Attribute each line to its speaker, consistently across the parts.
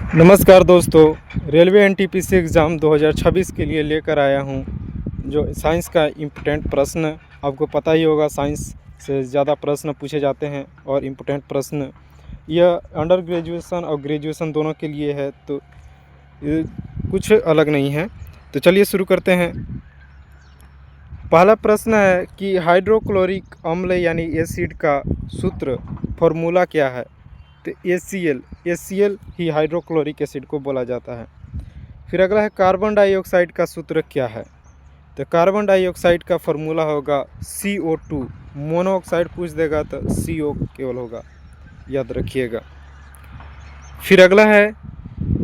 Speaker 1: नमस्कार दोस्तों, railway NTPC exam 2026 के लिए लेकर आया हूँ जो साइंस का इम्पोर्टेंट प्रश्न। आपको पता ही होगा साइंस से ज़्यादा प्रश्न पूछे जाते हैं और इम्पोर्टेंट प्रश्न यह अंडर ग्रेजुएशन और ग्रेजुएशन दोनों के लिए है, तो ये कुछ अलग नहीं है। तो चलिए शुरू करते हैं। पहला प्रश्न है कि हाइड्रोक्लोरिक अम्ल यानी एसिड का सूत्र फॉर्मूला क्या है? तो HCl ही हाइड्रोक्लोरिक एसिड को बोला जाता है। फिर अगला है कार्बन डाइऑक्साइड का सूत्र क्या है? तो कार्बन डाइऑक्साइड का फॉर्मूला होगा CO2। मोनोऑक्साइड पूछ देगा तो CO केवल होगा, याद रखिएगा। फिर अगला है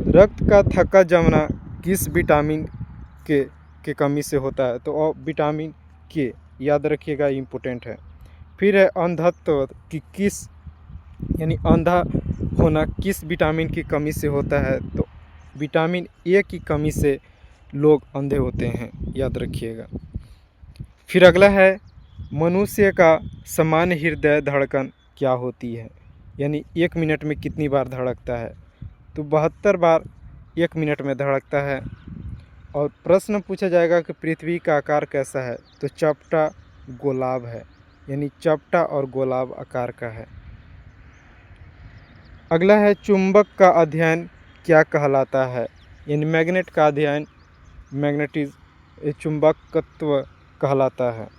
Speaker 1: रक्त का थक्का जमना किस विटामिन के कमी से होता है? तो विटामिन के, याद रखिएगा, इम्पोर्टेंट है। फिर है अंधत्व कि किस यानी अंधा होना किस विटामिन की कमी से होता है? तो विटामिन ए की कमी से लोग अंधे होते हैं, याद रखिएगा। फिर अगला है मनुष्य का सामान्य हृदय धड़कन क्या होती है? यानी 1 मिनट में कितनी बार धड़कता है? तो 72 बार 1 मिनट में धड़कता है। और प्रश्न पूछा जाएगा कि पृथ्वी का आकार कैसा है? तो चपटा गोलाब है, यानी चपटा और गोलाब आकार का है। अगला है चुंबक का अध्ययन क्या कहलाता है? यानी मैग्नेट का अध्ययन चुंबकत्व कहलाता है।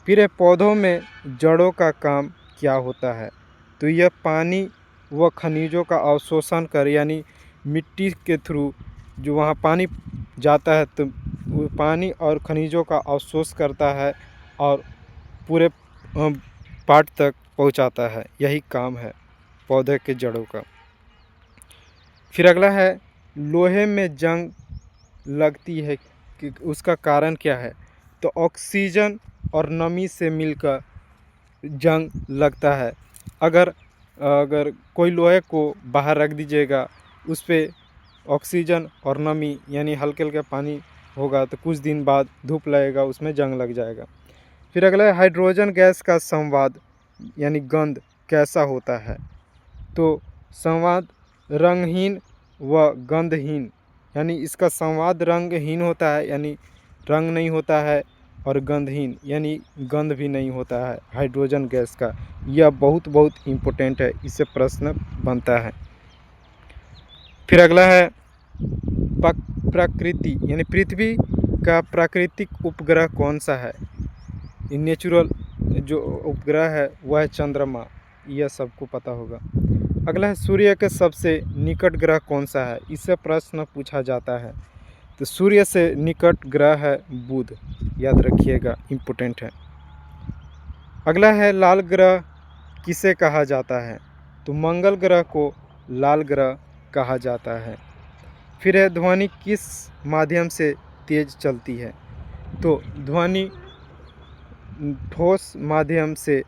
Speaker 1: फिर है पौधों में जड़ों का काम क्या होता है? तो यह पानी व खनिजों का अवशोषण कर, यानी मिट्टी के थ्रू जो वहाँ पानी जाता है तो वो पानी और खनिजों का अवशोष करता है और पूरे पार्ट तक पहुँचाता है। यही काम है पौधे के जड़ों का। फिर अगला है लोहे में जंग लगती है कि उसका कारण क्या है? तो ऑक्सीजन और नमी से मिलकर जंग लगता है। अगर कोई लोहे को बाहर रख दीजिएगा, उस पर ऑक्सीजन और नमी यानी हल्के हल्के पानी होगा तो कुछ दिन बाद धूप लगेगा, उसमें जंग लग जाएगा। फिर अगला है हाइड्रोजन गैस का संवाद यानी गंध कैसा होता है? तो संवाद रंगहीन व गंधहीन, यानी इसका संवाद रंगहीन होता है, यानी रंग नहीं होता है, और गंधहीन यानी गंध भी नहीं होता है हाइड्रोजन गैस का। यह बहुत इम्पोर्टेंट है, इससे प्रश्न बनता है। फिर अगला है प्रकृति यानी पृथ्वी का प्राकृतिक उपग्रह कौन सा है? नेचुरल जो उपग्रह है वह है चंद्रमा, यह सबको पता होगा। अगला है सूर्य के सबसे निकट ग्रह कौन सा है? इससे प्रश्न पूछा जाता है। तो सूर्य से निकट ग्रह है बुध, याद रखिएगा, इम्पोर्टेंट है। अगला है लाल ग्रह किसे कहा जाता है? तो मंगल ग्रह को लाल ग्रह कहा जाता है। फिर है ध्वनि किस माध्यम से तेज चलती है? तो ध्वनि ठोस माध्यम से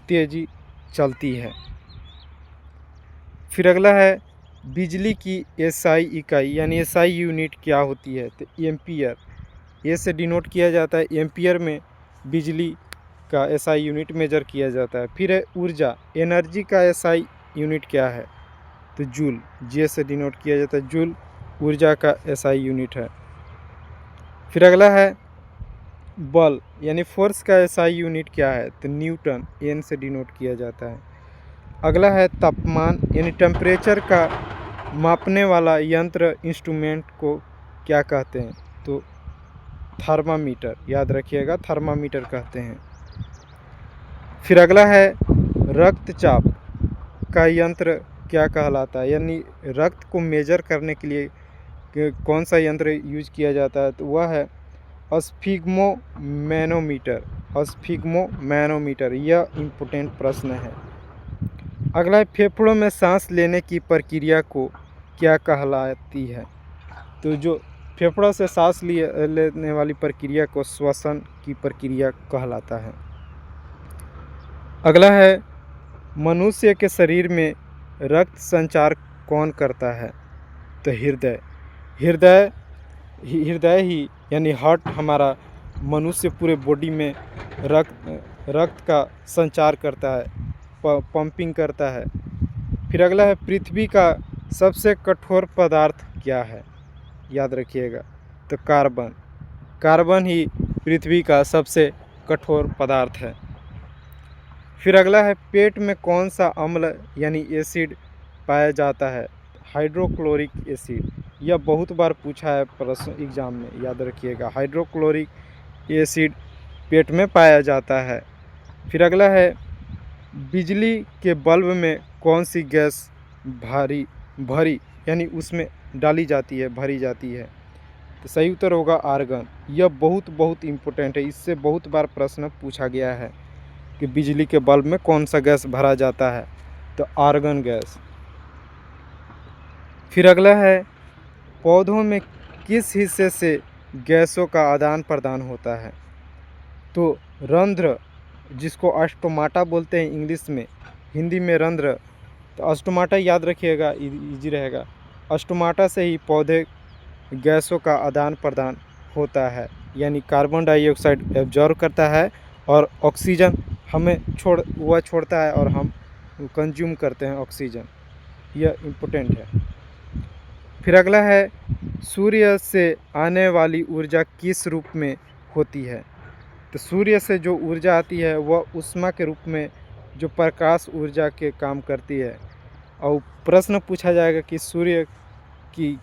Speaker 1: तेजी चलती है। फिर अगला है बिजली की एसआई इकाई यानी एसआई यूनिट क्या होती है? तो एम्पियर, ए से डिनोट किया जाता है। एम्पियर में बिजली का एसआई यूनिट मेजर किया जाता है। फिर है ऊर्जा, एनर्जी का एसआई यूनिट क्या है? तो जूल, जे से डिनोट किया जाता है। जूल ऊर्जा का एसआई यूनिट है। फिर अगला है बल यानी फोर्स का एसआई यूनिट क्या है? तो न्यूटन, एन से डिनोट किया जाता है। अगला है तापमान यानी टेम्परेचर का मापने वाला यंत्र इंस्ट्रूमेंट को क्या कहते हैं? तो थर्मामीटर, याद रखिएगा, थर्मामीटर कहते हैं। फिर अगला है रक्तचाप का यंत्र क्या कहलाता है? यानी रक्त को मेजर करने के लिए कौन सा यंत्र यूज किया जाता है? तो वह है स्फिग्मोमैनोमीटर। यह इम्पोर्टेंट प्रश्न है। अगला है फेफड़ों में सांस लेने की प्रक्रिया को क्या कहलाती है? तो जो फेफड़ों से सांस लेने वाली प्रक्रिया को श्वसन की प्रक्रिया कहलाता है। अगला है मनुष्य के शरीर में रक्त संचार कौन करता है? तो हृदय ही यानी हार्ट हमारा मनुष्य पूरे बॉडी में रक्त का संचार करता है, पंपिंग करता है। फिर अगला है पृथ्वी का सबसे कठोर पदार्थ क्या है? याद रखिएगा, तो कार्बन। कार्बन ही पृथ्वी का सबसे कठोर पदार्थ है। फिर अगला है, पेट में कौन सा अम्ल यानी एसिड पाया जाता है? Hydrochloric acid. यह बहुत बार पूछा है प्रश्न एग्जाम में, याद रखिएगा, हाइड्रोक्लोरिक एसिड पेट में पाया जाता है। फिर अगला है, बिजली के बल्ब में कौन सी गैस भरी यानी उसमें डाली जाती है, भरी जाती है? तो सही उत्तर होगा आर्गन। यह बहुत इम्पोर्टेंट है, इससे बहुत बार प्रश्न पूछा गया है कि बिजली के बल्ब में कौन सा गैस भरा जाता है, तो आर्गन गैस। फिर अगला है, पौधों में किस हिस्से से गैसों का आदान प्रदान होता है? तो रंध्र, जिसको अस्टोमाटा बोलते हैं इंग्लिश में, हिंदी में रंध्र, तो अस्टोमाटा याद रखिएगा, इजी रहेगा। अस्टोमाटा से ही पौधे गैसों का आदान प्रदान होता है, यानी कार्बन डाइऑक्साइड एब्जॉर्ब करता है और ऑक्सीजन हमें छोड़ता है और हम कंज्यूम करते हैं ऑक्सीजन। यह इम्पोर्टेंट है। फिर अगला है, सूर्य से आने वाली ऊर्जा किस रूप में होती है? तो सूर्य से जो ऊर्जा आती है वह ऊष्मा के रूप में, जो प्रकाश ऊर्जा के काम करती है। और प्रश्न पूछा जाएगा कि सूर्य की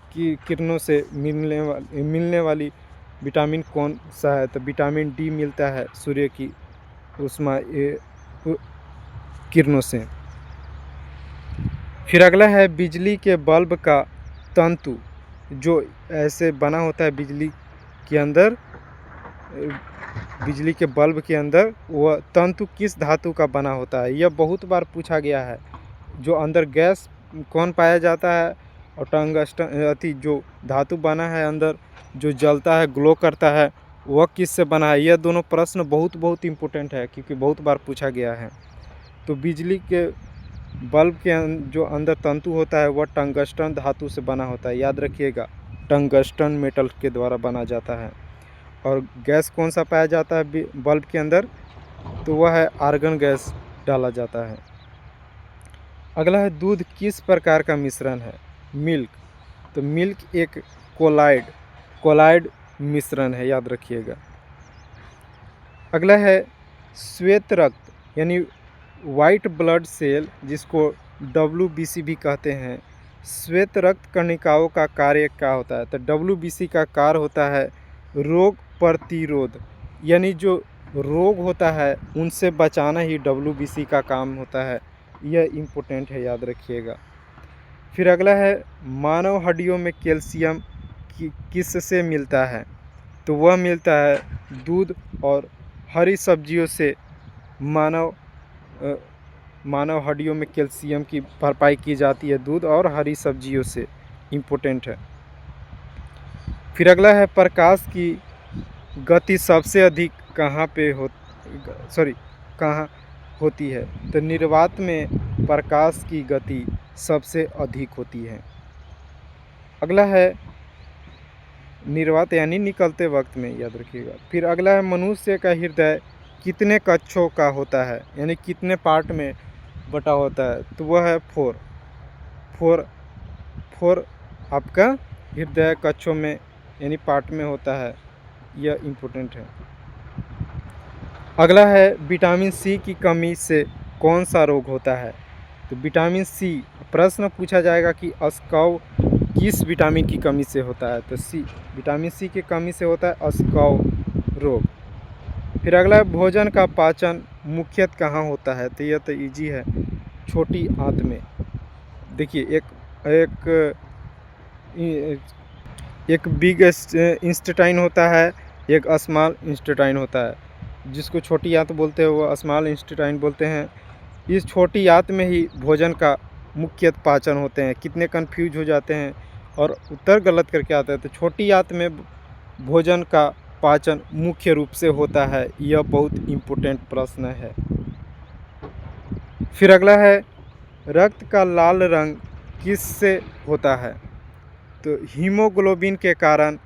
Speaker 1: किरणों से मिलने वाली विटामिन कौन सा है? तो विटामिन डी मिलता है सूर्य की ऊष्मा किरणों से। फिर अगला है, बिजली के बल्ब का तंतु जो ऐसे बना होता है बिजली के बल्ब के अंदर, वह तंतु किस धातु का बना होता है? यह बहुत बार पूछा गया है। जो अंदर गैस कौन पाया जाता है और टंगस्टन जो धातु बना है अंदर, जो जलता है, ग्लो करता है, वह किससे बना है? यह दोनों प्रश्न बहुत इम्पोर्टेंट है, क्योंकि बहुत बार पूछा गया है। तो बिजली के बल्ब के जो अंदर तंतु होता है वह टंगस्टन धातु से बना होता है, याद रखिएगा, टंगस्टन मेटल के द्वारा बना जाता है। और गैस कौन सा पाया जाता है बल्ब के अंदर? तो वह है आर्गन गैस डाला जाता है। अगला है, दूध किस प्रकार का मिश्रण है? मिल्क। तो मिल्क एक कोलाइड मिश्रण है, याद रखिएगा। अगला है, श्वेत रक्त यानी वाइट ब्लड सेल, जिसको WBC भी कहते हैं, श्वेत रक्त कणिकाओं का कार्य क्या होता है? तो WBC का कार्य होता है रोग प्रतिरोध, यानी जो रोग होता है उनसे बचाना ही WBC का काम होता है। यह इम्पोर्टेंट है, याद रखिएगा। फिर अगला है, मानव हड्डियों में कैल्शियम किससे मिलता है? तो वह मिलता है दूध और हरी सब्जियों से। मानव हड्डियों में कैल्शियम की भरपाई की जाती है दूध और हरी सब्जियों से, इम्पोर्टेंट है। फिर अगला है, प्रकाश की गति सबसे अधिक कहाँ होती है? तो निर्वात में प्रकाश की गति सबसे अधिक होती है। अगला है, निर्वात यानी निकलते वक्त में, याद रखिएगा। फिर अगला है, मनुष्य का हृदय कितने कक्षों का होता है, यानी कितने पार्ट में बटा होता है? तो वह है 4 आपका हृदय कक्षों में यानी पार्ट में होता है। यह इम्पोर्टेंट है। अगला है, विटामिन सी की कमी से कौन सा रोग होता है? तो विटामिन सी, प्रश्न पूछा जाएगा कि अस्काव किस विटामिन की कमी से होता है? तो विटामिन सी की कमी से होता है अस्काव रोग। फिर अगला है, भोजन का पाचन मुख्यतः कहाँ होता है? तो यह तो इजी है, छोटी आंत में। देखिए, एक बिग इंस्टेटाइन होता है, एक स्मॉल इंस्टेटाइन होता है। जिसको छोटी आंत बोलते हैं वो स्मॉल इंस्टेटाइन बोलते हैं। इस छोटी आंत में ही भोजन का मुख्यतः पाचन होते हैं। कितने कंफ्यूज हो जाते हैं और उत्तर गलत करके आते हैं। तो छोटी आंत में भोजन का पाचन मुख्य रूप से होता है। यह बहुत इम्पोर्टेंट प्रश्न है। फिर अगला है, रक्त का लाल रंग किससे होता है? तो हीमोग्लोबिन के कारण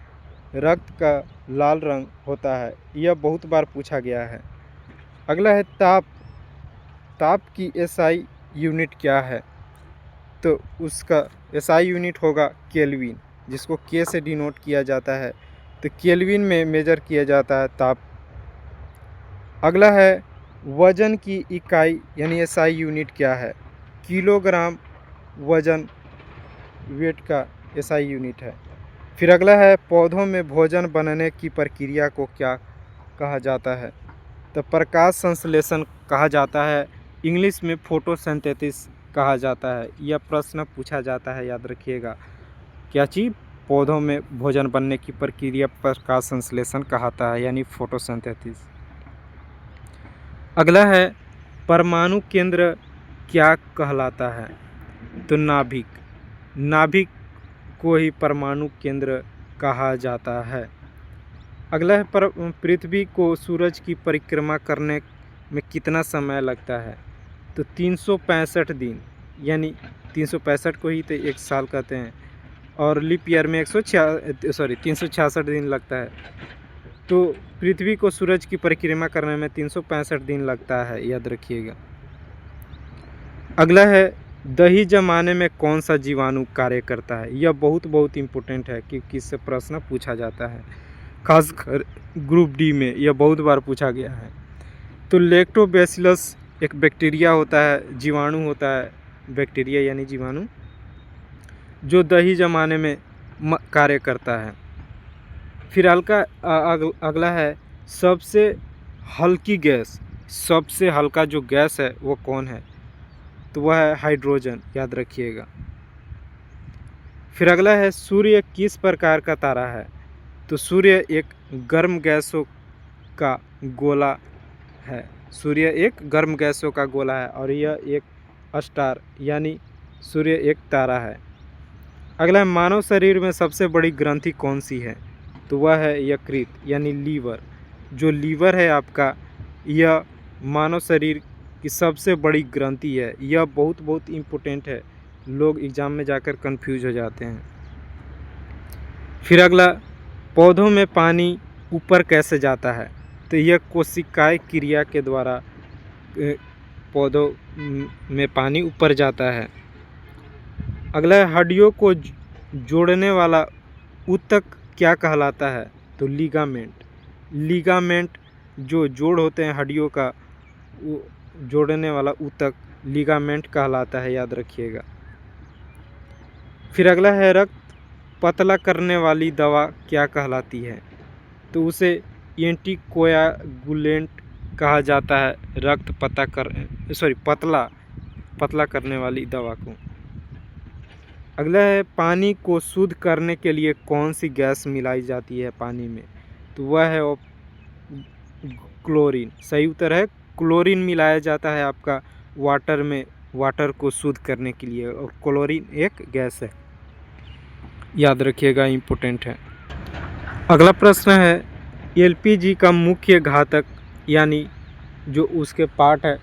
Speaker 1: रक्त का लाल रंग होता है। यह बहुत बार पूछा गया है। अगला है, ताप की SI यूनिट क्या है? तो उसका एसआई यूनिट होगा केल्विन, जिसको के से डिनोट किया जाता है। तो केल्विन में मेजर किया जाता है ताप। अगला है वजन की इकाई यानी एसआई यूनिट क्या है? किलोग्राम वजन वेट का एसआई यूनिट है। फिर अगला है पौधों में भोजन बनने की प्रक्रिया को क्या कहा जाता है? तो प्रकाश संश्लेषण कहा जाता है। इंग्लिश में फोटोसिंथेसिस कहा जाता है। यह प्रश्न पूछा जाता है, याद रखिएगा। क्या चीज़? पौधों में भोजन बनने की प्रक्रिया प्रकाश संश्लेषण कहता है, यानी फोटोसिंथेसिस। अगला है परमाणु केंद्र क्या कहलाता है? तो नाभिक। नाभिक को ही परमाणु केंद्र कहा जाता है। अगला है पृथ्वी को सूरज की परिक्रमा करने में कितना समय लगता है? तो 365 दिन, यानी 365 को ही तो एक साल कहते हैं, और लीप ईयर में 366 दिन लगता है। तो पृथ्वी को सूरज की परिक्रमा करने में 365 दिन लगता है, याद रखिएगा। अगला है दही जमाने में कौन सा जीवाणु कार्य करता है? यह बहुत इम्पोर्टेंट है क्योंकि इससे प्रश्न पूछा जाता है, खासकर ग्रुप डी में यह बहुत बार पूछा गया है। तो लैक्टोबैसिलस एक बैक्टीरिया होता है, जीवाणु होता है, बैक्टीरिया यानी जीवाणु, जो दही जमाने में कार्य करता है। फिर अगला है सबसे हल्की गैस, सबसे हल्का जो गैस है वो कौन है? तो वह है हाइड्रोजन, याद रखिएगा। फिर अगला है सूर्य किस प्रकार का तारा है? तो सूर्य एक गर्म गैसों का गोला है। सूर्य एक गर्म गैसों का गोला है और यह एक स्टार यानी सूर्य एक तारा है। अगला है मानव शरीर में सबसे बड़ी ग्रंथि कौन सी है? तो वह है यकृत यानी लीवर। जो लीवर है आपका, यह मानव शरीर की सबसे बड़ी ग्रंथि है। यह बहुत इम्पोर्टेंट है, लोग एग्ज़ाम में जाकर कंफ्यूज हो जाते हैं। फिर अगला पौधों में पानी ऊपर कैसे जाता है? तो यह कोशिकाएं क्रिया के द्वारा पौधों में पानी ऊपर जाता है। अगला है हड्डियों को जोड़ने वाला ऊतक क्या कहलाता है? तो लिगामेंट। लिगामेंट जो जोड़ होते हैं हड्डियों का, वो जोड़ने वाला ऊतक लिगामेंट कहलाता है, याद रखिएगा। फिर अगला है रक्त पतला करने वाली दवा क्या कहलाती है? तो उसे एंटीकोयागुलेंट कहा जाता है, रक्त पतला करने वाली दवा को। अगला है पानी को शुद्ध करने के लिए कौन सी गैस मिलाई जाती है पानी में? तो वह है क्लोरीन। सही उत्तर है क्लोरीन मिलाया जाता है आपका वाटर में, वाटर को शुद्ध करने के लिए, और क्लोरीन एक गैस है, याद रखिएगा, इम्पोर्टेंट है। अगला प्रश्न है एलपीजी का मुख्य घटक यानी जो उसके पार्ट है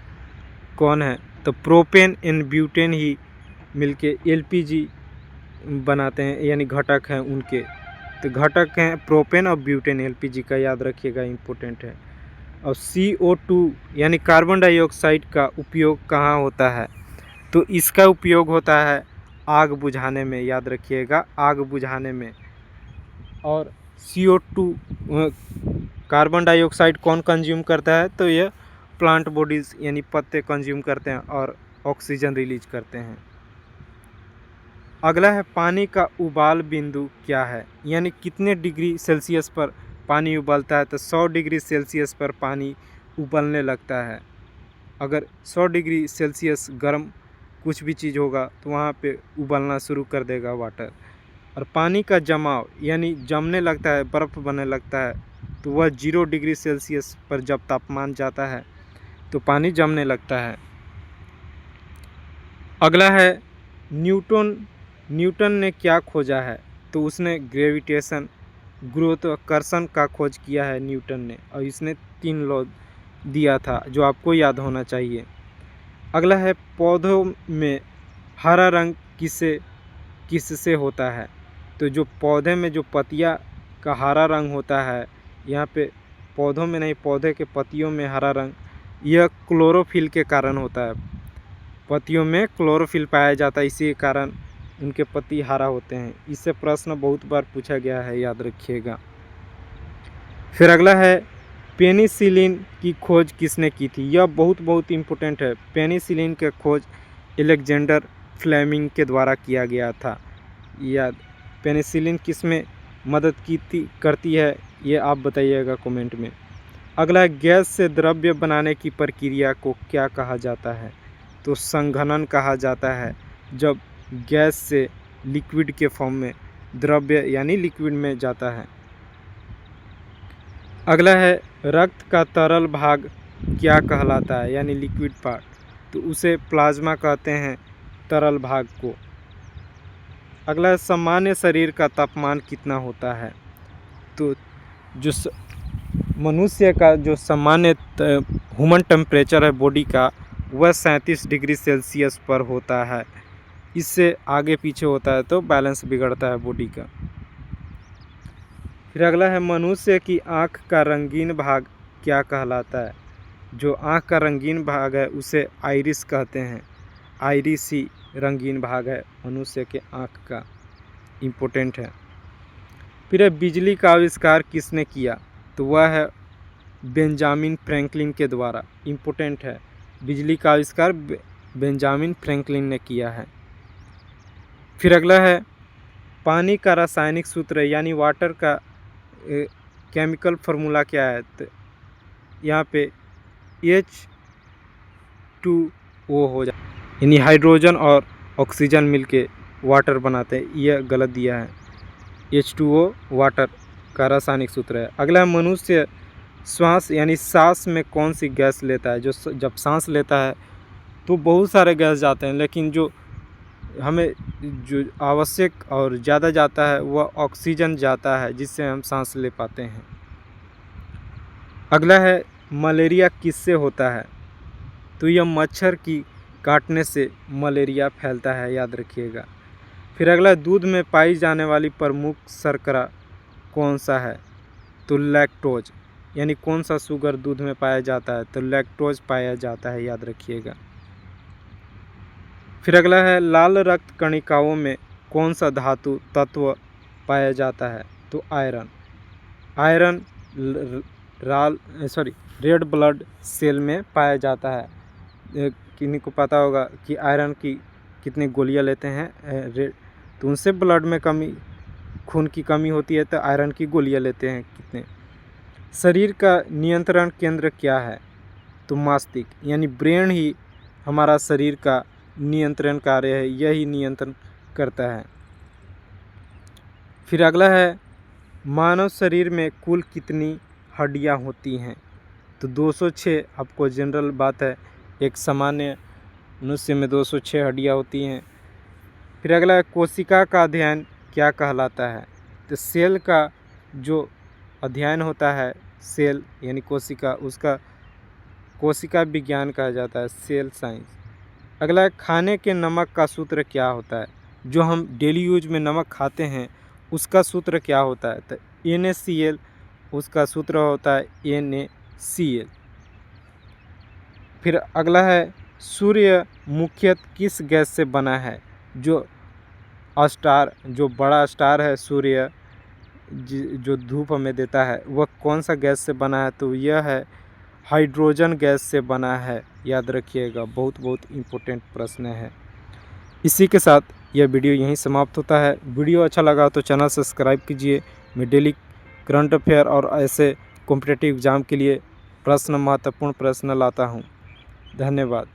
Speaker 1: कौन है? तो प्रोपेन एंड ब्यूटेन ही मिलके एलपीजी बनाते हैं, यानी घटक हैं उनके। तो घटक हैं प्रोपेन और ब्यूटेन एलपीजी का, याद रखिएगा, इम्पोर्टेंट है। और CO2 यानी कार्बन डाइऑक्साइड का उपयोग कहाँ होता है? तो इसका उपयोग होता है आग बुझाने में, याद रखिएगा, आग बुझाने में। और CO2 कार्बन डाइऑक्साइड कौन कंज्यूम करता है? तो यह प्लांट बॉडीज़ यानी पत्ते कंज्यूम करते हैं और ऑक्सीजन रिलीज करते हैं। अगला है पानी का उबाल बिंदु क्या है, यानी कितने डिग्री सेल्सियस पर पानी उबलता है? तो 100 डिग्री सेल्सियस पर पानी उबलने लगता है। अगर 100 डिग्री सेल्सियस गर्म कुछ भी चीज़ होगा तो वहाँ पे उबलना शुरू कर देगा वाटर। और पानी का जमाव यानी जमने लगता है, बर्फ़ बनने लगता है, तो वह 0 डिग्री सेल्सियस पर जब तापमान जाता है तो पानी जमने लगता है। अगला है न्यूटन ने क्या खोजा है? तो उसने ग्रेविटेशन गुरुत्वाकर्षण का खोज किया है न्यूटन ने, और इसने 3 लॉ दिया था जो आपको याद होना चाहिए। अगला है पौधों में हरा रंग किससे होता है? तो जो पौधे में जो पत्तियां का हरा रंग होता है, यहाँ पे पौधों में नहीं, पौधे के पत्तियों में हरा रंग, यह क्लोरोफिल के कारण होता है। पत्तियों में क्लोरोफिल पाया जाता है, इसी कारण उनके पति हारा होते हैं। इससे प्रश्न बहुत बार पूछा गया है, याद रखिएगा। फिर अगला है पेनिसिलिन की खोज किसने की थी। यह बहुत इम्पोर्टेंट है। पेनिसिलिन की खोज अलेक्जेंडर फ्लेमिंग के द्वारा किया गया था। याद, पेनिसिलिन किस में मदद करती है, ये आप बताइएगा कमेंट में। अगला है गैस से द्रव्य बनाने की प्रक्रिया को क्या कहा जाता है। तो संघनन कहा जाता है, जब गैस से लिक्विड के फॉर्म में द्रव्य यानी लिक्विड में जाता है। अगला है रक्त का तरल भाग क्या कहलाता है, यानी लिक्विड पार्ट। तो उसे प्लाज्मा कहते हैं, तरल भाग को। अगला है सामान्य शरीर का तापमान कितना होता है। तो जो मनुष्य का जो सामान्य ह्यूमन टेम्परेचर है बॉडी का, वह 37 डिग्री सेल्सियस पर होता है। इससे आगे पीछे होता है तो बैलेंस बिगड़ता है बॉडी का। फिर अगला है मनुष्य की आँख का रंगीन भाग क्या कहलाता है। जो आँख का रंगीन भाग है उसे आइरिस कहते हैं। आइरिस ही रंगीन भाग है मनुष्य के आँख का, इम्पोर्टेंट है। फिर है बिजली का आविष्कार किसने किया। तो वह है बेंजामिन फ्रैंकलिन के द्वारा, इम्पोर्टेंट है। बिजली का आविष्कार बेंजामिन फ्रैंकलिन ने किया है। फिर अगला है पानी का रासायनिक सूत्र यानी वाटर का केमिकल फार्मूला क्या है। तो यहाँ पे H2O हो जाए, यानी हाइड्रोजन और ऑक्सीजन मिलके वाटर बनाते हैं। यह गलत दिया है। H2O वाटर का रासायनिक सूत्र है। अगला है मनुष्य श्वास यानी सांस में कौन सी गैस लेता है। जो जब सांस लेता है तो बहुत सारे गैस जाते हैं, लेकिन जो हमें जो आवश्यक और ज़्यादा जाता है वह ऑक्सीजन जाता है, जिससे हम सांस ले पाते हैं। अगला है मलेरिया किससे होता है। तो यह मच्छर की काटने से मलेरिया फैलता है, याद रखिएगा। फिर अगला दूध में पाई जाने वाली प्रमुख शर्करा कौन सा है। तो लैक्टोज, यानी कौन सा शुगर दूध में पाया जाता है। तो लैक्टोज पाया जाता है, याद रखिएगा। फिर अगला है लाल रक्त कणिकाओं में कौन सा धातु तत्व पाया जाता है। तो iron. Iron red blood cell में पाया जाता है। किन्हीं को पता होगा कि आयरन की कितनी गोलियां लेते हैं रेड, तो उनसे ब्लड में कमी, खून की कमी होती है, तो आयरन की गोलियां लेते हैं कितने। शरीर का नियंत्रण केंद्र क्या है। तो मस्तिष्क, यानी ब्रेन ही हमारा शरीर का नियंत्रण कार्य है, यही नियंत्रण करता है। फिर अगला है मानव शरीर में कुल कितनी हड्डियां होती हैं। तो 206 आपको जनरल बात है, एक सामान्य मनुष्य में 206 हड्डियां होती हैं। फिर अगला है कोशिका का अध्ययन क्या कहलाता है। तो सेल का जो अध्ययन होता है, सेल यानी कोशिका, उसका कोशिका विज्ञान कहा जाता है, सेल साइंस। अगला है खाने के नमक का सूत्र क्या होता है। जो हम डेली यूज में नमक खाते हैं उसका सूत्र क्या होता है। तो NaCl उसका सूत्र होता है, NaCl। फिर अगला है सूर्य मुख्यतः किस गैस से बना है। जो बड़ा स्टार है सूर्य, जो धूप हमें देता है, वह कौन सा गैस से बना है। तो यह है हाइड्रोजन गैस से बना है, याद रखिएगा। बहुत इम्पोर्टेंट प्रश्न है। इसी के साथ यह वीडियो यहीं समाप्त होता है। वीडियो अच्छा लगा तो चैनल सब्सक्राइब कीजिए। मैं डेली करंट अफेयर और ऐसे कॉम्पिटिटिव एग्ज़ाम के लिए महत्वपूर्ण प्रश्न लाता हूँ। धन्यवाद।